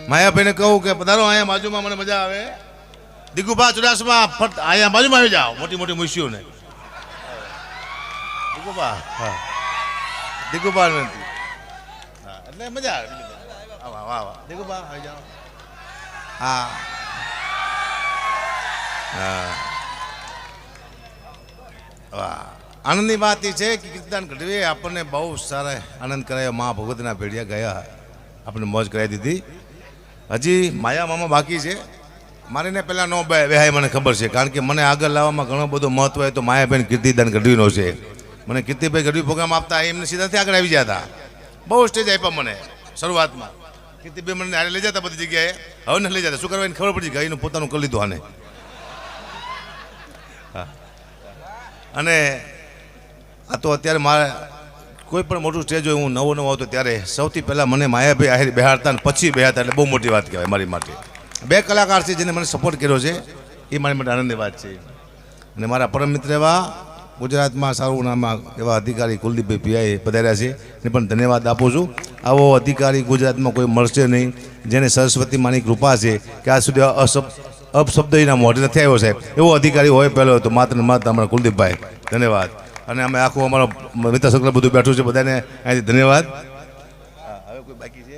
માયાભાઈને કહું કે પધારો અહીંયા બાજુમાં, મને મજા આવે. દિગુભા ચુડાસમા ફટ અહીંયા બાજુમાં આવી જાઓ, મોટી મોટી મુશીઓને. દિગુભા, હા દિગુભા નથી, હા એટલે મજા આવે. વાહ વાહ વાહ, દિગુભા આવી જાઓ. હા હા વાહ. આનંદની વાત એ છે કે કીર્તન ગઢવીએ આપણને બહુ સારા આનંદ કરાયો. મા ભગવતીના ભેડિયા ગયા, આપણને મોજ કરાવી દીધી. હજી માયા મામા બાકી છે. મારીને પહેલાં નો બેહાય મને ખબર છે, કારણ કે મને આગળ લાવવામાં ઘણો બધો મહત્વ હોય તો માયાબેન કીર્તિદાન ગઢવીનો છે. મને કીર્તિભાઈ ગઢવી પ્રોગ્રામ આપતા એમને સીધાથી આગળ આવી ગયા હતા. બહુ સ્ટેજ આપ્યા મને શરૂઆતમાં. કીર્તિભાઈ મને હારે લઈ જતા બધી જગ્યાએ, હવે નથી લઈ જતા. શું કરવાની ખબર પડી ગઈ, એનું પોતાનું કરી લીધું આને. હા અને આ તો અત્યારે મારે કોઈ પણ મોટું સ્ટેજ હોય, હું નવો આવતો ત્યારે સૌથી પહેલાં મને માયાભાઈ આહિર બેહાડતા અને પછી બેહાડતા, એટલે બહુ મોટી વાત કહેવાય મારી માટે. બે કલાકાર છે જેને મને સપોર્ટ કર્યો છે, એ મારી માટે આનંદની વાત છે. અને મારા પરમ મિત્ર એવા ગુજરાતમાં સારું નામમાં એવા અધિકારી કુલદીપભાઈ પીઆઈ પધાર્યા છે, એને પણ ધન્યવાદ આપું છું. આવો અધિકારી ગુજરાતમાં કોઈ મળશે નહીં, જેને સરસ્વતી માની કૃપા છે કે આજ સુધી અપશબ્દ એના મોઢે નથી આવ્યો સાહેબ. એવો અધિકારી હોય પહેલો તો માત્ર ને માત્ર અમારા કુલદીપભાઈ, ધન્યવાદ. અને અમે આખું અમારો મિત્ર સર્કલ બધું બેઠું છે, બધાને અહીંથી ધન્યવાદ. હવે કોઈ બાકી છે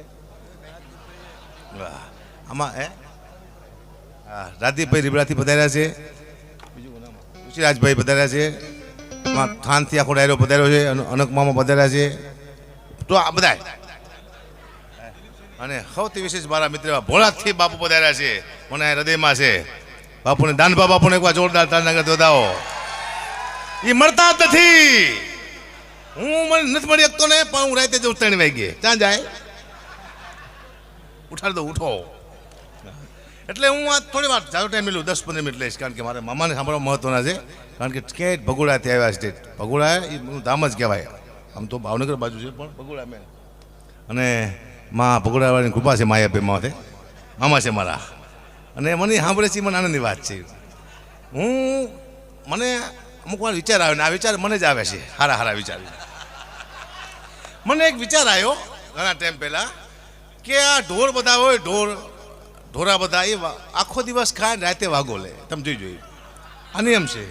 આમાં? હા રાદીપભાઈ રીબડાથી પધાર્યા છે, બીજું ઋષિરાજભાઈ પધાર્યા છે, થાનથી આખો ડાયરો પધાર્યો છે, અનકમામાં પધાર્યા છે. તો આ બધા અને સૌથી વિશેષ મારા મિત્ર ભોળાથી બાપુ પધાર્યા છે, મને હૃદયમાં છે. બાપુને દાનભા બાપુને એકવાર જોરદાર તાળીના વધાવો. એ મળતા જ નથી. હું મને નથી મળી શકતો ને, પણ હું રાતે જઉં 3 વાગે. ક્યાં જાય? ઉઠાડી દઉં, ઉઠો. એટલે હું આ થોડી વાર જાજો ટાઈમ મેળવું, 10-15 મિનિટ લઈશ, કારણ કે મારે મામાને સાંભળવા મહત્વના છે. કારણ કે ક્યાંય ભગોડાથી આવ્યા છે. ભગોડા એ ધામ જ કહેવાય. આમ તો ભાવનગર બાજુ છે, પણ ભગોડા મેં. અને માં ભગોડાવાળાની કૃપા છે, માયાભાઈ માથે મામા છે મારા. અને મને સાંભળે છે, મને આનંદની વાત છે. મને અમુક વાર વિચાર આવ્યો ને આ વિચાર મને જ આવે છે, હારા વિચાર. મને એક વિચાર આવ્યો ઘણા ટાઈમ પહેલાં કે આ ઢોર બધા હોય, ઢોરા બધા એ આખો દિવસ ખાય ને રાતે વાગો લે. તમે જોઈ આ નિયમ છે.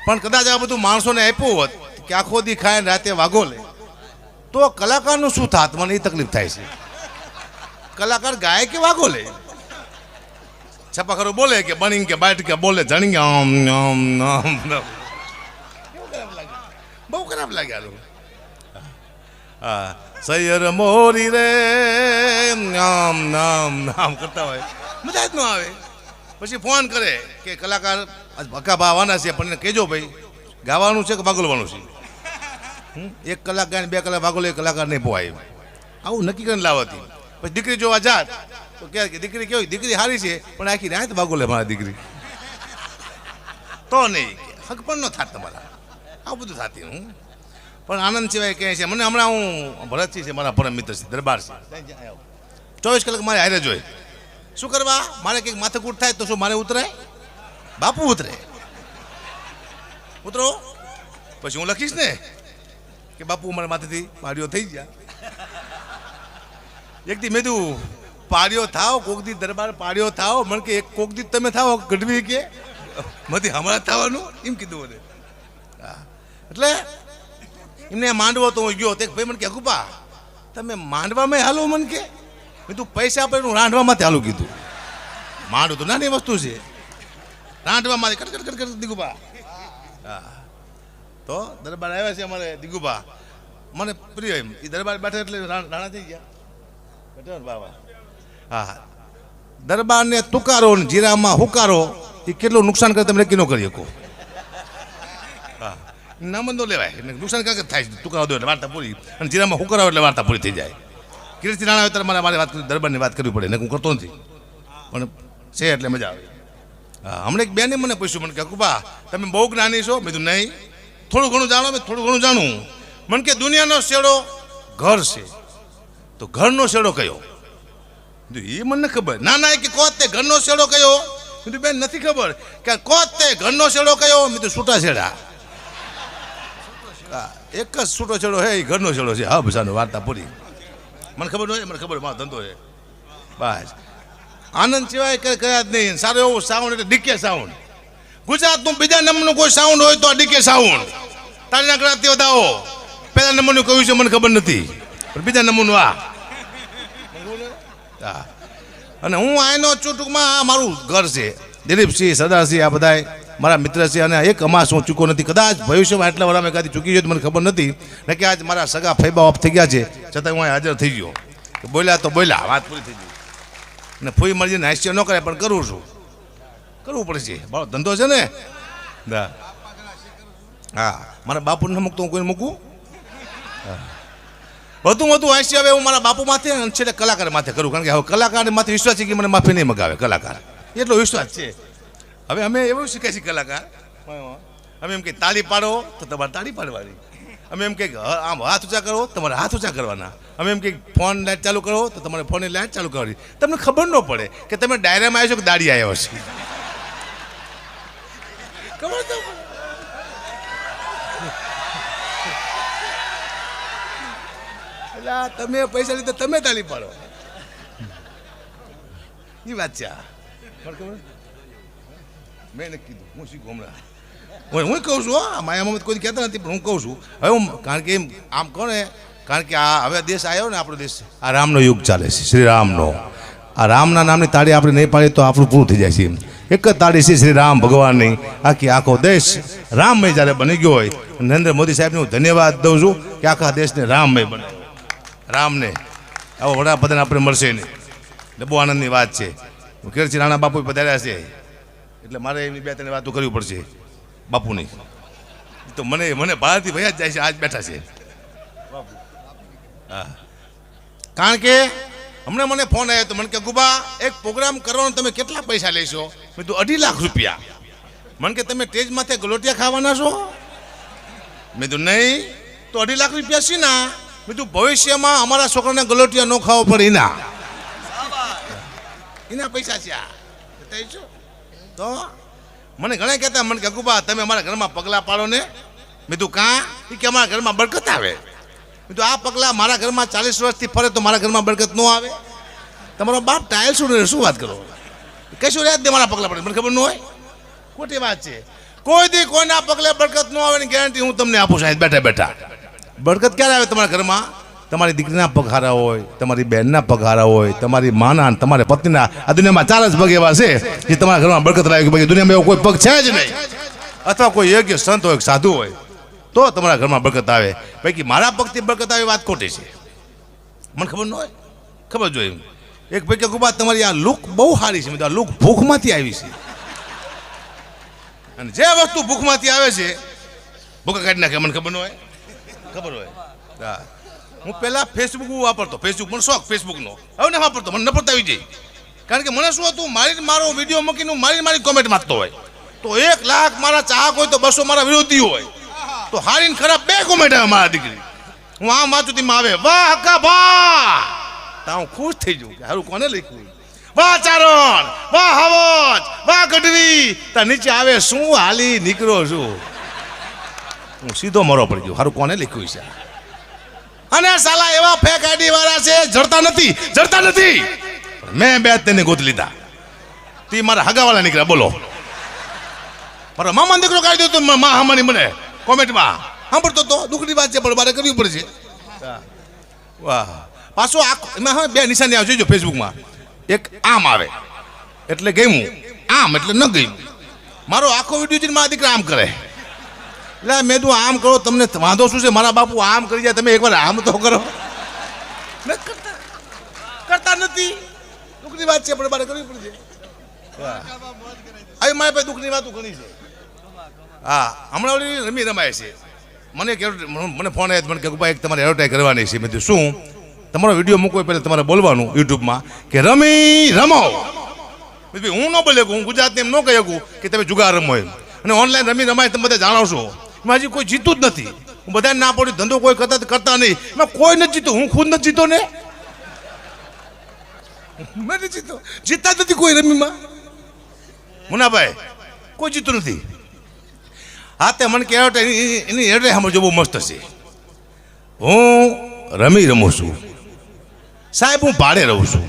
પણ કદાચ આ બધું માણસોને આપ્યું હોત કે આખો દી ખાય ને રાતે વાગો લે, તો કલાકારનું શું થાત? મને એ તકલીફ થાય છે. કલાકાર ગાય કે વાગો લે? છપાખરો બોલે કે બની કે બાઈટ કે બોલે જણી આમ આમ આમ. બહુ ખરાબ લાગ્યા. હા સૈયર મોરી રે નામ નામ નામ કરતા હોય, મજા જ ન આવે. પછી ફોન કરે કે કલાકાર ભક્કા આવવાના છે, પણ કહેજો ભાઈ ગાવાનું છે કે ભાગોલવાનું છે. 1 કલાક ગાય 2 કલાક ભાગોલે, કલાકાર નહીં પોવાય. આવું નક્કી કરીને લાવતી. પછી દીકરી જોવા જાત તો કે દીકરી કેવી? દીકરી સારી છે, પણ આખી રાત ભાગોલે મારા દીકરી. તો નહીં હક પણ ન થાત તમારા. આવું બધું થતી. પણ આનંદ સિવાય ક્યાંય છે. મને હમણાં હું ભરતસિંહ છે, મારા પરમ મિત્ર છે, દરબાર છે, 24 કલાક મારે હારે જોઈ. શું કરવા? મારે કંઈક માથાકૂટ થાય તો શું મારે ઉતરાય? બાપુ ઉતરે. ઉતરો પછી હું લખીશ ને કે બાપુ મારા માથેથી પાડીઓ થઈ ગયા. એક દી મેં તું પાડીઓ થાવ, કોક દી દરબાર પાડીઓ થાવ. મને કે એક કોક દી તમે થાવ ગઢવી કે માંથી હમણાં થવાનું એમ કીધું મને. એટલે એમને માંડવો તો હું ગયો. તે ભાઈ મને કે અકુપા તમે માંડવામાં હાલો? મને કે મેં તું પૈસા આપે હું રાંધવામાંથી હાલું કીધું. માંડવું તો નાની વસ્તુ છે, રાંધવામાંથી કટ દિગુભા. હા તો દરબાર આવ્યા છે અમારે દિગુભા, મને પ્રિય. એમ એ દરબાર બેઠા એટલે રાણા થઈ ગયા. બાબા હા દરબારને તુકારો ને જીરામાં હુકારો એ કેટલું નુકસાન કરે તમે નક્કી ન કરી શકો. હા નામંદો લેવાય એટલે નુકસાન કાંક થાય છે. તુકારો દો એટલે વાર્તા પૂરી, અને જીરામાં હુકરાવો એટલે વાર્તા પૂરી થઈ જાય. કીર્તિ નાણા આવે ત્યારે મારે વાત દરબારની વાત કરવી પડે ને, હું કરતો નથી, પણ છે એટલે મજા આવે. હા હમણાં એક બેને મને પૂછ્યું, મને કે અકુબા તમે બહુ જ્ઞાની છો? મેં કીધું નહીં, થોડું ઘણું જાણો. મેં થોડું ઘણું જાણું. મને કે દુનિયાનો શેડો ઘર છે, તો ઘરનો શેડો કયો? એ મને ખબર. ના ના કે કોત તે ઘરનો શેડો કયો? મેં બેન નથી ખબર. કે કોત તે ઘરનો શેડો કયો? મેં તો છૂટા છેડા. એક જ છૂટો છેડો હે, એ ઘરનો છેડો છે. હા બસાનો વાર્તા પૂરી. મને ખબર ન હોય, મને ખબર મારો ધંધો છે. બસ આનંદ સિવાય કયા જ નહીં. સારો એવો સાઉન્ડ એટલે ડીકે સાઉન્ડ. ગુજરાતનું બીજા નંબરનું કોઈ સાઉન્ડ હોય તો આ ડીકે સાઉન્ડ. તાળીના ગળાથી વધાવો. પહેલા નંબરનું કહ્યું છે મને ખબર નથી, પણ બીજા નંબરનું આ. અને હું આનો ટૂંકમાં મારું ઘર છે. દિલીપસિંહ, સરદારસિંહ આ બધા મારા મિત્ર છે. અને એક અમાસ હું ચૂકો નથી. કદાચ ભવિષ્યમાં આટલા વર્ષ મેં કાંઈ ચૂકી ગયો તો મને ખબર નથી. ને કે આજ મારા સગા ફૈબા ઓફ થઈ ગયા છે, છતાં હું હાજર થઈ ગયો. બોલ્યા તો બોલ્યા, વાત પૂરી થઈ ગઈ. ને ફૂઈ મરજીને હાસ્ય ન કરે પણ કરું છું, કરવું પડશે. મારો ધંધો છે ને. હા, મારા બાપુને ન મૂકતો હું કોઈને મૂકું. વધુ હાસ્ય હવે હું મારા બાપુ માથે અને છેલ્લે કલાકાર માથે કરું. કારણ કે હવે કલાકાર માથે વિશ્વાસ છે કે મને માફી નહીં મગાવે કલાકાર, એટલો વિશ્વાસ છે. હવે અમે એવું શીખ્યા છીએ કલાકાર. અમે એમ કે તાળી પાડો તો તમારે તાળી પાડવાની. અમે એમ કે આમ હાથ ઊંચા કરો તમારે હાથ ઊંચા કરવાના. અમે એમ કે ફોન લાઇટ ચાલુ કરો તો તમારે ફોનની લાઇટ ચાલુ કરવાની. તમને ખબર ન પડે કે તમે ડાયરામાં આવ્યો છો કે દાડી આવ્યો છે. ખબર તો એટલે તમે પૈસા લીધે તમે તાળી પાડો, એ વાત છે. મેં નથી કીધું, હું શીખું હમણાં. હું કહું છું, હા, માયા મમત કોઈ કહેતા નથી, પણ હું કહું છું. હવે હું કારણ કે આમ કહો ને, કારણ કે આ હવે દેશ આવ્યો ને આપણો દેશ, આ રામનો યુગ ચાલે છે, શ્રી રામનો. આ રામના નામની તાળી આપણે નહીં પાડીએ તો આપણું પૂરું થઈ જાય છે. એક જ તાળી છે શ્રી રામ ભગવાનની. આખો દેશ રામમય જ્યારે બની ગયો હોય, નરેન્દ્ર મોદી સાહેબને હું ધન્યવાદ દઉં છું કે આખા દેશને રામમય બને. રામને આવો વડાપ્રધાન આપણે મળશે નહીં એટલે બહુ આનંદની વાત છે. કેરચી રાણા બાપુ પધાર્યા છે એટલે મારે એમની બે ત્રણ વાતો કરવી પડશે બાપુની. તો મને બહારથી ભયા જ જાય છે, આજ બેઠા છે. હા, કારણ કે હમણાં મને ફોન આવ્યો તો મને કે ગુબા એક પ્રોગ્રામ કરવાનો તમે કેટલા પૈસા લેશો? મેં તો 2.5 લાખ રૂપિયા. મને કે તમે સ્ટેજ માથે ગલોટિયા ખાવાના છો? મેં તો નહીં. તો 2.5 લાખ રૂપિયા છે ના? મેં તો ભવિષ્યમાં અમારા છોકરાને ગલોટિયા ન ખાવો પડે એના પૈસા છે. તો મને ઘણા કહેતા, મને કે ગુબા તમે અમારા ઘરમાં પગલાં પાડો ને. મેં તું કાં? એ કે અમારા ઘરમાં બરકત આવે. મેં તો આ પગલાં મારા ઘરમાં 40 વર્ષથી ફરે તો મારા ઘરમાં બરકત ન આવે? તમારો બાપ ટાયલ શું વાત કરો? કશું રહ્યા જ દે મારા પગલાં પડે, મને ખબર ન હોય. ખોટી વાત છે. કોઈ દી કોઈના પગલે બરકત ન આવે ની ગેરંટી હું તમને આપું સાહેબ બેઠા બેઠા. બરકત ક્યારે આવે તમારા ઘરમાં? તમારી દીકરીના પગ હારા હોય, તમારી બહેનના પગ હારા હોય, તમારી માના, તમારા પત્નીના. આ દુનિયામાં 4 જ પગ એવા છે જે તમારા ઘરમાં બરકત લાવે કે બાકી દુનિયામાં એવો કોઈ પગ છે જ નહીં. અથવા કોઈ યોગ્ય સંત હોય, સાધુ હોય તો તમારા ઘરમાં બરકત આવે. બાકી મારા પગથી બરકત આવે વાત ખોટી છે. મને ખબર ન હોય, ખબર જોઈએ. એક ભાઈ કે ગુબા તમારી આ લુક બહુ સારી છે. આ લુક ભૂખમાંથી આવી છે. અને જે વસ્તુ ભૂખમાંથી આવે છે ભૂખા કાઢી નાખે. મને ખબર ન હોય, ખબર હોય. હા, હું પહેલાં ફેસબુક વાપરતો, ફેસબુક મને શોખ ફેસબુકનો. હવે ને વાપરતો, મને નફરત આવી જાય. કારણ કે મને શું હતું, મારો વિડીયો મૂકીને મારી કોમેન્ટ માગતો હોય તો 1 લાખ મારા ચાહક હોય તો 200 મારા વિરોધી હોય તો હારીને ખરાબ 2 કોમેન્ટ આવે મારા દીકરી. હું આમ વાંચું તેમાં આવે વાહ હક્કા ભા, તો હું ખુશ થઈ જાઉં કે હારું કોને લખ્યું. વાહ ચારણ, વાહ હવજ, વાહ ગઢવી. તા નીચે આવે શું હાલી નીકળો છું. હું સીધો મરો પડી ગયો, હારું કોને લખ્યું છે. અને સાલા એવા ફેક આઈડી વાળા છે, જડતા નથી. મેં 2 તેને ગોત લીધા. તે મારા હગાવાળા નીકળ્યા. બોલો, મારા મામા દીકરો કાઢી દો તો મા હમાની મને કોમેન્ટમાં સાંભળતો તો દુઃખની વાત છે, પણ મારે કરવી પડશે. વાહ, પાછો એમાં હવે 2 નિશાની આવશે જો ફેસબુકમાં. એક આમ આવે એટલે ગમ્યું, આમ એટલે ન ગમ્યું. મારો આખો વિડીયો જોઈને મારા દીકરા આમ કરે. એટલે મેં તું આમ કરો, તમને વાંધો શું છે? મારા બાપુ આમ કરી જાય, તમે એકવાર આમ તો કરો. કરતા નથી. દુઃખની વાત છે, પણ મારે કરવી પડશે. આવી મારી પાસે દુઃખની વાતો ઘણી છે. હા, હમણાં ઓલી રમી રમાય છે. મને ફોન આવ્યો, મને કે ભાઈ તમારે એડવર્ટાઈઝ કરવાની છે. મેં કીધું શું? તમારો વિડીયો મૂકવો પહેલાં તમારે બોલવાનું યુટ્યુબમાં કે રમો. હું ન બોલે, હું ગુજરાતને એમ ન કહી શકું કે તમે જુગાર રમો એમ. અને ઓનલાઈન રમાય તમે બધા જાણો છો. એમાં હજી કોઈ જીતું જ નથી. હું બધાને ના પડ્યું, ધંધો કોઈ કરતા નહીં. એમાં કોઈ નથી જીતો, હું ખુદ નથી જીતો ને. મેં નથી જીતો, જીતતા નથી કોઈ રમીમાં. મુનાભાઈ કોઈ જીતું નથી. હા, તે મને કહેવાય એની એડ્રેસ સમજો બહુ મસ્ત છે. હું રમું છું સાહેબ, હું ભાડે રહું છું.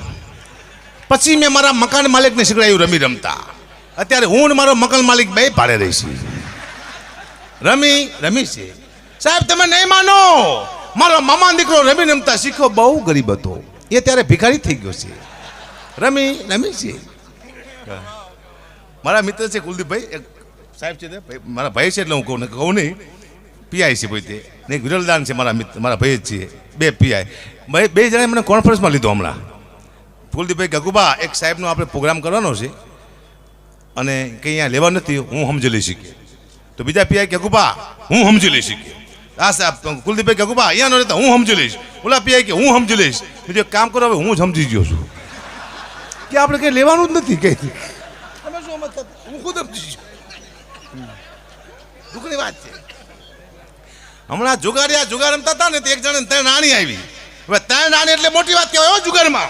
પછી મેં મારા મકાન માલિકને શીખડાયું રમી રમતા. અત્યારે હું ને મારો મકાન માલિક બે ભાડે રહીશી. રમી છે સાહેબ, તમે નહીં માનો, મારો મામા દીકરો રમી રમતા શીખ્યો, બહુ ગરીબ હતો, એ ત્યારે ભિખારી થઈ ગયો છે. રમી છે. મારા મિત્ર છે કુલદીપભાઈ, એક સાહેબ છે મારા ભાઈ છે, એટલે હું કહું નહીં, પીઆઈ છે પોતે, ને એક વિરલદાન છે મારા મિત્ર, મારા ભાઈ જ છે, બે પીઆઈ. બે જણાએ મને કોન્ફરન્સમાં લીધો હમણાં. કુલદીપભાઈ ગગુબા, એક સાહેબનો આપણે પ્રોગ્રામ કરવાનો છે અને કંઈ અહીંયા લેવા નથી, હું સમજી લઈ શીખી. તો બીજા પીઆઈ ગગુબા, હું સમજી લઈ શીખી. હા સાહેબ, કુલદીપભાઈ ગગુબા અહીંયા ન રહેતા, હું સમજી લઈશ. ઓલા પીઆઈ કે હું સમજી લઈશ. બીજું કામ કરો, હવે હું સમજી ગયો છું કે આપણે કંઈ લેવાનું જ નથી. કંઈ તમે શું સમજતા, હું ખુદ સમજી ગયો. દુઃખની વાત છે. હમણાં જુગાર રમતા હતા ને, એક જણે 3 નાણી આવી. હવે 3 નાણી એટલે મોટી વાત કહેવાય જુગારમાં.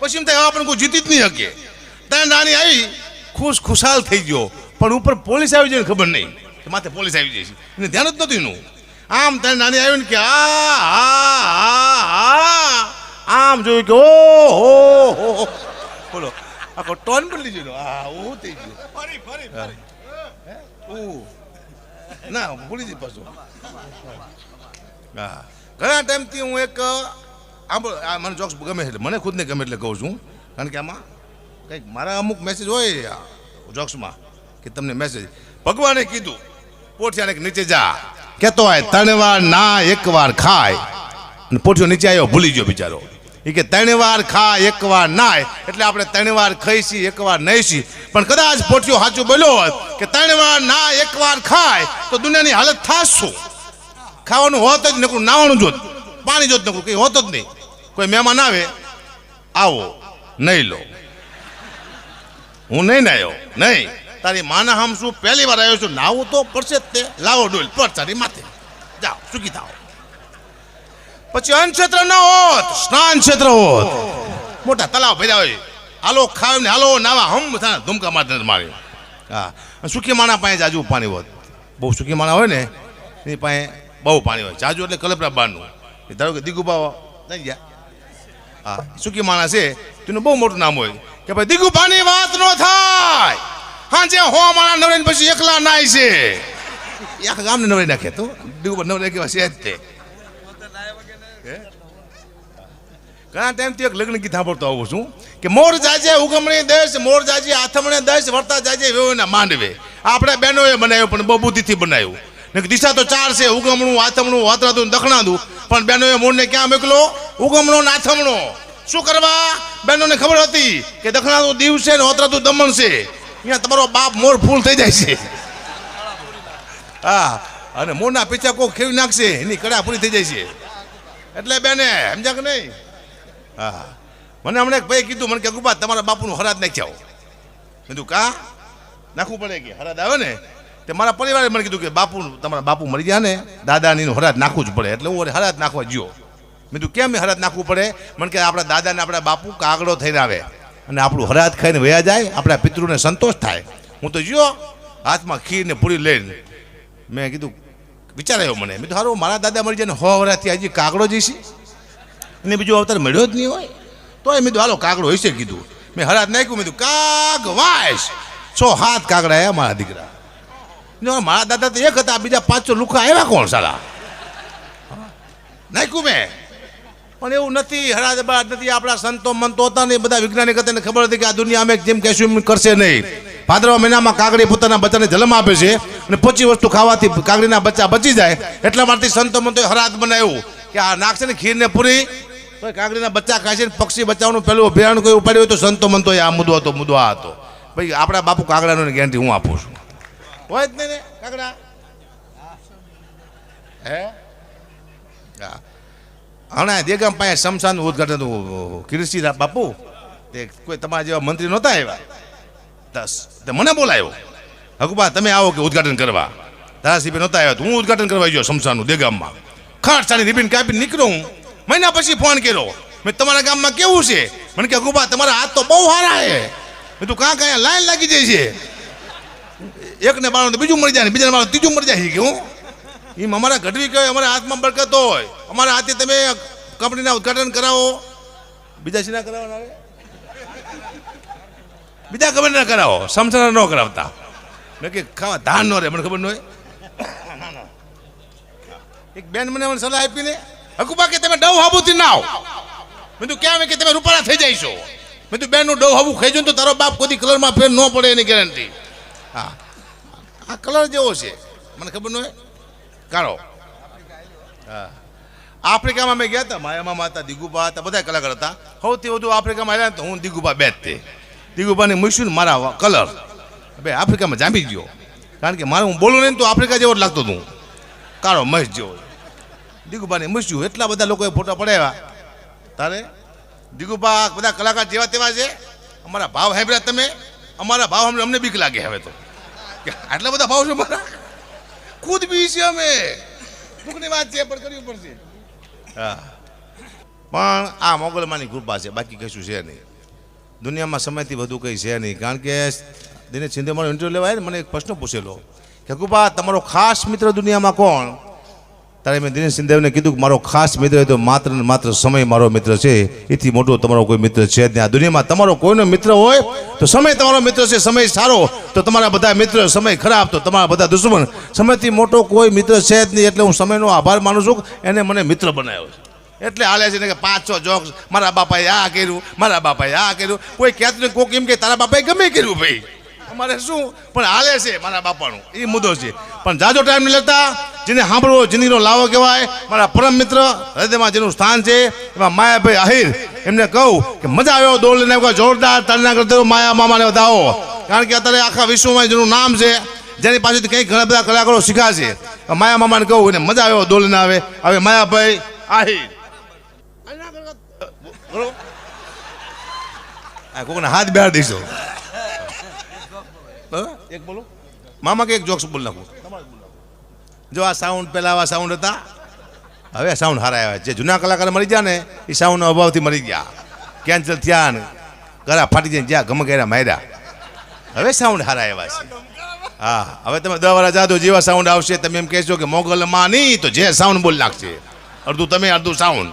પછી એમ થાય આપણે કોઈ જીતી જ નહીં શકે. 3 નાણી આવી, ખુશાલ થઈ ગયો, પણ ઉપર પોલીસ આવી જાય ખબર નહીં, માથે પોલીસ આવી જાય છે, એને ધ્યાન જ નતું એનું. આમ 3 નાની આવી ને કે આમ જોયું કે ઓહો, બોલો આખો ટોન બદલી ગયો. હું થઈ ગયો ના ભૂલી જઈ પાછું. હા, ઘણા ટાઈમથી હું એક મને જોક્સ ગમે એટલે, મને ખુદને ગમે એટલે કહું છું, કારણ કે આમાં કંઈક મારા અમુક મેસેજ હોય જોક્સમાં કે તમને મેસેજ. ભગવાને કીધું પોઠિયાને નીચે જા, કહેતો હોય 3 વાર ના 1 વાર ખાય, અને પોઠિયો નીચે આવ્યો, ભૂલી ગયો બિચારો. એ કે 3 વાર ખાય 1 વાર નાય, એટલે આપણે 3 વાર ખાઈશી 1 વાર નહીશી. પણ કદાચ પોઠિયો સાચું બોલ્યો હોય કે 3 વાર ના 1 વાર ખાય, તો દુનિયાની હાલત થાશ શું? ખાવાનું હોત જ નકરું, નાવાનું જોત, પાણી જોત નકરું, કંઈ હોત જ નહીં. કોઈ મહેમાન આવે, આવો નહીં લો, હું નહીં નાયો નહીં, તારી માના હમ શું પહેલી વાર આવ્યો છું, નાવું તો પડશે જ તે, લાવો ડોલ પર તારી માથે, જાઓ સુખી થાઓ. પછી અન્ન ક્ષેત્ર ન હોત, સ્નાન ક્ષેત્ર હોત, મોટા તલાવ ભર્યા હોય, હાલો ખાવ ને હાલો નાવા, હમ ધૂમકા મારતા મારે. હા, સુખી માણા પાસે જાજુ પાણી હોત. બહુ સુખી માણા હોય ને એની પાસે બહુ પાણી હોય. જાજુ એટલે કલપરા બારનું. ધારો કે દિગુબા નહીં ગયા, હા સુખી માણસ છે, તેનું બહુ મોટું નામ હોય કે ભાઈ દિગુબાની વાત ન થાય, હા જે હો માણા નવરાઈને પછી એકલા નાય છે, આખા ગામને નવરાઈ નાખે. તો દિગુબા નવરાઈ કેવા છે જ તે. ઘણા ટાઈમથી એક લગ્ન ગીત સાંભળતો આવું છું કે મોર જાજે ઉગમણી દેશ, મોર જાજે આથમણે દેશ, વર્તા જાજે વેવના માંડવે. આપણે બહેનોએ બનાવ્યું, પણ બહુ બુદ્ધિથી બનાવ્યું. દિશા તો 4 છે, ઉગમણું, આથમણું, વાતરાતું, દખણાતું. પણ બહેનોએ મોરને ક્યાં મોકલો? ઉગમણો ને આથમણો. શું કરવા? બહેનોને ખબર હતી કે દખણાતું દીવ છે ને વાતરાતું દમણ છે, અહીંયા તમારો બાપ મોર ફૂલ થઈ જાય છે. હા, અને મોરના પીછા કોઈ ખેવી નાખશે, એની કડા પૂરી થઈ જાય છે. એટલે બેને સમજ્યા કે નહીં? હા, મને હમણાં એક ભાઈ કીધું, મને કે ગુબા તમારા બાપુનું હરાજ નાખ્યા. કીધું કા નાખવું પડે કે હરાજ આવે ને? તે મારા પરિવારે મને કીધું કે તમારા બાપુ મરી ગયા ને, દાદાનીનું હરાજ નાખવું જ પડે. એટલે હું હરાજ નાખવા ગયો. મેં કીધું કેમ હરાજ નાખવું પડે? મને કે આપણા દાદાને આપણા બાપુ કાગડો થઈને આવે અને આપણું હરાજ ખાઈને વયા જાય, આપણા પિતૃને સંતોષ થાય. હું તો ગયો હાથમાં ખીર ને પૂરી લઈને. મેં કીધું વિચાર આવ્યો મને, મેં કીધું સારું મારા દાદા મરી જાય ને 100 વર્ષથી હજી કાગડો જઈશી અને બીજો અવતાર મળ્યો જ નહીં હોય, તો એ મેં કીધું હાલો કાગડો હશે. કીધું મેં હરાજ નાખ્યું, મેં કીધું કાગ વાસ 6-7 કાગડા આવ્યા મારા દીકરા. મારા દાદા તો એક હતા, બીજા 500 લુખા આવ્યા કોણ સાલા? નાખ્યું મેં. પણ એવું નથી, હરાજ બરાજ નથી. આપણા સંતો મંતો હતા ને બધા વૈજ્ઞાનિક હતા, એને ખબર હતી કે આ દુનિયા અમે જેમ કહેશું એમ કરશે નહીં. ભાદરવા મહિનામાં કાગડી પોતાના બચ્ચાને જન્મ આપે છે અને 25 વસ્તુ ખાવાથી કાગડીના બચ્ચા બચી જાય. એટલા માટે સંતો મંતોએ હરાજ બનાવ્યું કે આ નાખશે ને ખીરને પૂરી તો કાગડીના બચ્ચા ખાય છે. પક્ષી બચાવનું પેલું અભિયાન કોઈ ઉપાડ્યું હોય તો સંતો મંતોએ આ મુદ્દો હતો, મુદ્દો આ હતો. ભાઈ આપણા બાપુ કાગડાનો ગેરંટી હું આપું છું. હોય જ નહીં ને કાગડા? હે હા, હમણાં દેગામ પાસે શમશાનનું ઉદઘાટન કીર્તિ બાપુ, તે કોઈ તમારા જેવા મંત્રી નહોતા આવ્યા, મને બોલાયો, હકુબા તમે આવો કે ઉદઘાટન કરવા. ધારાસભ્ય નહોતા આવ્યા, હું ઉદઘાટન કરવા ગયો શમશાનનું દેગામમાં. ખાટસાની રિબિન કાપીને નીકળ્યો હું. મહિના પછી ફોન કર્યો, મેં તમારા ગામમાં કેવું છે? મને કે હકુબા તમારા હાથ તો બહુ સારા છે. મેં તું કાં કાંઈ લાઈન લાગી જાય છે, એકને બાળો તો બીજું મરી જાય ને બીજાને બાળો ત્રીજું મરી જાય કે હું એમ. અમારા ગઢવી કહેવાય, અમારા હાથમાં બરકત હોય. અમારા હાથે તમે કંપનીના ઉદઘાટન કરાવો, બીજા શીના કરાવવાના આવે? બીજા ખબર ન કરાવો, સમસરા ન કરાવતા. મેં કે ખાવા ધાન ન રહે, મને ખબર ન હોય. એક બેન મને સલાહ આપીને, હકુબા કે તમે ડવ હાબુથી ના આવો. મેં તું ક્યાં કે તમે રૂપાળા થઈ જઈશો. મેં તું બેનનું ડવ હાબુ ખાઈ જો તો તારો બાપ કોઈ કલરમાં ફેર ન પડે એની ગેરંટી. હા, આ કલર જેવો છે, મને ખબર ન હોય. કાઢો. હા, આફ્રિકામાં મેં ગયા હતા, માયામાં હતા, દિગુબા હતા, બધા કલાકાર હતા. સૌથી વધુ આફ્રિકામાં આવ્યા તો હું દિગુબા બે જ તે. દિગુબાને મૂક્યું ને મારા કલર બે આફ્રિકામાં જામી ગયો. કારણ કે મારે હું બોલું નહીં તો આફ્રિકા જેવો જ લાગતો હતું, કાળો મહેશ જેવો. દિગુબાને મૂક્યું, એટલા બધા લોકોએ ફોટા પડાવ્યા. તારે દિગુબા બધા કલાકાર જેવા તેવા છે. અમારા ભાવ સાંભળ્યા તમે? અમારા ભાવ અમને બીક લાગે હવે તો. આટલા બધા ભાવ છે મારા, ખુદ બી છે અમે. દુઃખની વાત છે પણ કરવી પડશે. હા, પણ આ મોગલમાની કૃપા છે, બાકી કશું છે નહીં દુનિયામાં. સમયથી વધુ કંઈ છે નહીં. કારણ કે દિનેશ શિંદે મારો ઇન્ટરવ્યુ લેવાય ને, મને એક પ્રશ્ન પૂછેલો કે કૃપા તમારો ખાસ મિત્ર દુનિયામાં કોણ? ત્યારે મેં દિનેશ શિંદેને કીધું કે મારો ખાસ મિત્ર તો માત્ર ને માત્ર સમય મારો મિત્ર છે. એથી મોટો તમારો કોઈ મિત્ર છે જ નહીં. આ દુનિયામાં તમારો કોઈનો મિત્ર હોય તો સમય તમારો મિત્ર છે. સમય સારો તો તમારા બધા મિત્ર, સમય ખરાબ તો તમારા બધા દુશ્મન. સમયથી મોટો કોઈ મિત્ર છે જ નહીં. એટલે હું સમયનો આભાર માનું છું, એને મને મિત્ર બનાવ્યો છે. એટલે હાલે છે ને કે 5-6 જોક્સ, મારા બાપાએ આ કર્યું, મારા બાપાએ આ કર્યું. કોઈ કહેતું નહીં, કોક એમ કે તારા બાપાએ ગમે કર્યું ભાઈ, અમારે શું, પણ હાલે છે મારા બાપાનું, એ મુદ્દો છે. પણ જાજો ટાઈમ નહીં લેતા. જેને સાંભળવો જિંદગીનો લાવો કહેવાય. મારા પરમ મિત્ર હૃદયમાં જેનું સ્થાન છે એમાં માયાભાઈ આહિર, એમને કહું કે મજા આવ્યો દોડ લઈને આવ્યો, જોરદાર તાળીના કરતો માયા મામાને વધાવો. કારણ કે અત્યારે આખા વિશ્વમાં જેનું નામ છે, જેની પાસેથી કંઈક ઘણા બધા કલાકારો શીખાશે. માયા મામાને કહું એને મજા આવ્યો દોડ લઈને આવે. હવે માયાભાઈ આહિર કોકને હાથ બેહાર દઈશો. એક બોલો મામા કે એક જોક્સ બોલ નાખું. જો આ સાઉન્ડ પહેલાં આવા સાઉન્ડ હતા, હવે સાઉન્ડ હારા આવ્યા. જે જૂના કલાકાર મરી ગયા ને એ સાઉન્ડના અભાવથી મરી ગયા, કેન્સલ થયા ને ગળા ફાટી જાય, જ્યાં ગમે ગયા માર્યા. હવે સાઉન્ડ હારા આવ્યા છે. હા, હવે તમે 10 વાર જાદો જેવા સાઉન્ડ આવશે. તમે એમ કહેશો કે મોગલમાં નહીં તો જે સાઉન્ડ બોલ નાખશે, અડધું તમે અડધું સાઉન્ડ.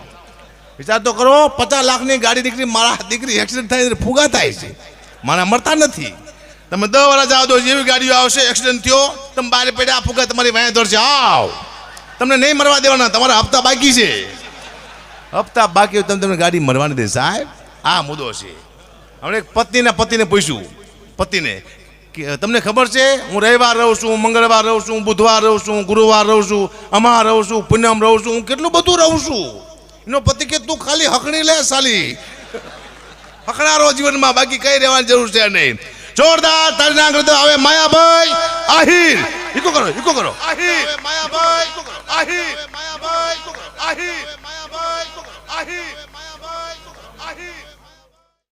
વિચાર તો કરો, 50 લાખની ગાડી દીકરી, મારા દીકરી એક્સિડન્ટ થાય ફૂગા થાય છે, મારા મરતા નથી. તમે 10 વાર જાઓ તો જેવી ગાડીઓ આવશે, એક્સિડન્ટ થયો, તમે બહાર પડ્યા ફૂગા તમારી વાંહે દોડશે. આવ, તમને નહીં મરવા દેવાના, તમારા હપ્તા બાકી છે. હપ્તા બાકી હોય તમને ગાડી મરવાની દે સાહેબ. આ મુદ્દો છે. હવે પતિને પૂછ્યું, પતિને કે તમને ખબર છે હું રવિવાર રહું છું, મંગળવાર રહું છું, બુધવાર રહું છું, ગુરુવાર રહું છું, અમાર રહું છું, પૂનમ રહું છું, હું કેટલું બધું રહું છું. એનો પતિ કે તું ખાલી હકણી લે સાલી, હકણારો જીવનમાં, બાકી કઈ રહેવાની જરૂર છે નહીં. જોરદાર તાળીના કરતો હવે માયાભાઈ આહિર. ઈકો કરો, ઈકો કરો. આહિર માયાભાઈ આહિર, માયાભાઈ આહિર, માયાભાઈ આહિર, માયાભાઈ આહિર.